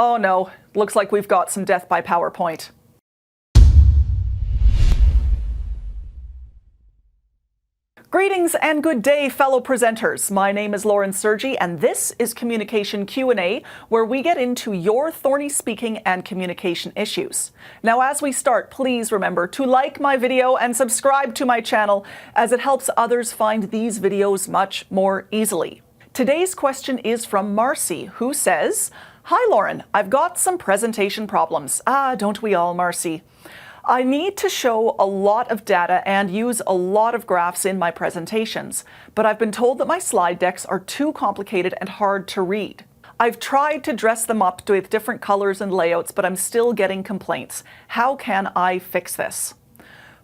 Oh no, looks like we've got some death by PowerPoint. Greetings and good day, fellow presenters. My name is Lauren Sergy, and this is Communication Q&A, where we get into your thorny speaking and communication issues. Now, as we start, please remember to like my video and subscribe to my channel, as it helps others find these videos much more easily. Today's question is from Marcy, who says, "Hi Lauren, I've got some presentation problems." Don't we all, Marcy? I need to show a lot of data and use a lot of graphs in my presentations, but I've been told that my slide decks are too complicated and hard to read. I've tried to dress them up with different colors and layouts, but I'm still getting complaints. How can I fix this?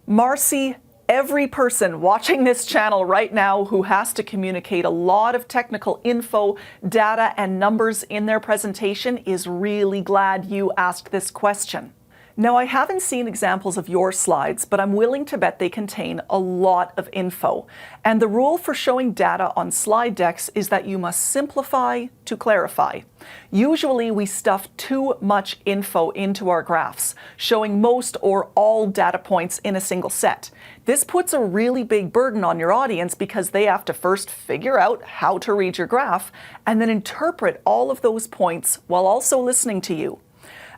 Marcy, every person watching this channel right now who has to communicate a lot of technical info, data, and numbers in their presentation is really glad you asked this question. Now, I haven't seen examples of your slides, but I'm willing to bet they contain a lot of info. And the rule for showing data on slide decks is that you must simplify to clarify. Usually, we stuff too much info into our graphs, showing most or all data points in a single set. This puts a really big burden on your audience because they have to first figure out how to read your graph and then interpret all of those points while also listening to you.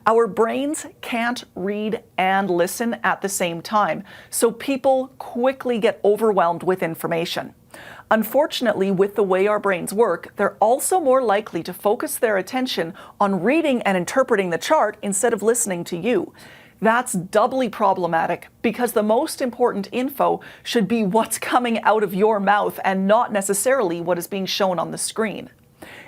Our brains can't read and listen at the same time, so people quickly get overwhelmed with information. Unfortunately, with the way our brains work, they're also more likely to focus their attention on reading and interpreting the chart instead of listening to you. That's doubly problematic because the most important info should be what's coming out of your mouth and not necessarily what is being shown on the screen.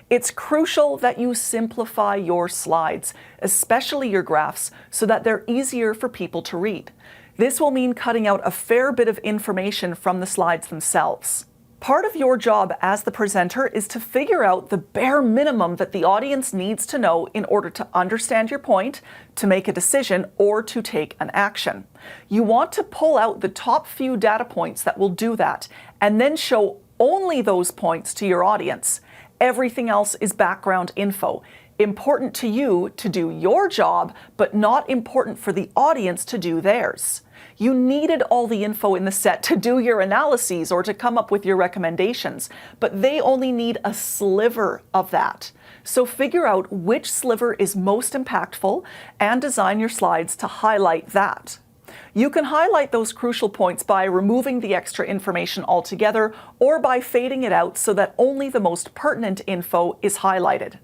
It's crucial that you simplify your slides, especially your graphs, so that they're easier for people to read. This will mean cutting out a fair bit of information from the slides themselves. Part of your job as the presenter is to figure out the bare minimum that the audience needs to know in order to understand your point, to make a decision, or to take an action. You want to pull out the top few data points that will do that, and then show only those points to your audience. Everything else is background info, important to you to do your job, but not important for the audience to do theirs. You needed all the info in the set to do your analyses or to come up with your recommendations, but they only need a sliver of that. So figure out which sliver is most impactful and design your slides to highlight that. You can highlight those crucial points by removing the extra information altogether or by fading it out so that only the most pertinent info is highlighted.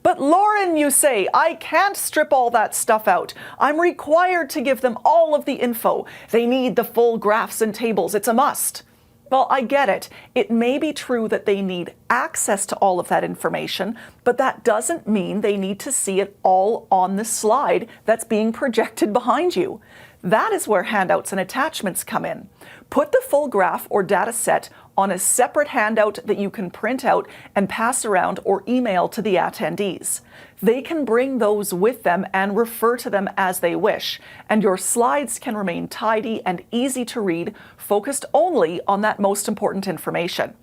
But Lauren, you say, I can't strip all that stuff out. I'm required to give them all of the info. They need the full graphs and tables. It's a must. Well, I get it. It may be true that they need access to all of that information, but that doesn't mean they need to see it all on the slide that's being projected behind you. That is where handouts and attachments come in. Put the full graph or data set on a separate handout that you can print out and pass around or email to the attendees. They can bring those with them and refer to them as they wish, and your slides can remain tidy and easy to read, focused only on that most important information.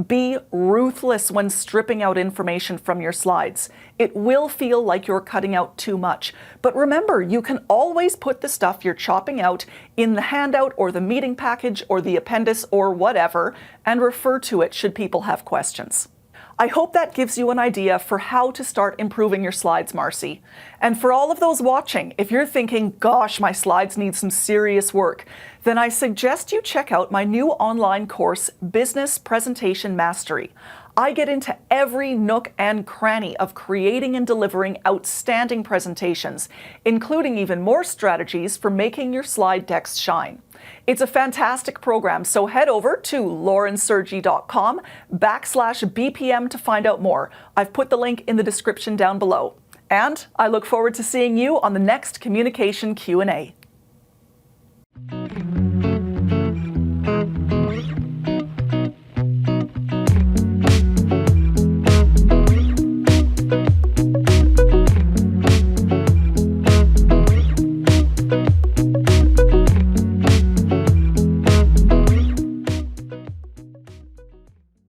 Be ruthless when stripping out information from your slides. It will feel like you're cutting out too much, but remember, you can always put the stuff you're chopping out in the handout or the meeting package or the appendix or whatever, and refer to it should people have questions. I hope that gives you an idea for how to start improving your slides, Marcy. And for all of those watching, if you're thinking, gosh, my slides need some serious work, then I suggest you check out my new online course, Business Presentation Mastery. I get into every nook and cranny of creating and delivering outstanding presentations, including even more strategies for making your slide decks shine. It's a fantastic program, so head over to laurensergy.com/BPM to find out more. I've put the link in the description down below. And I look forward to seeing you on the next Communication Q&A.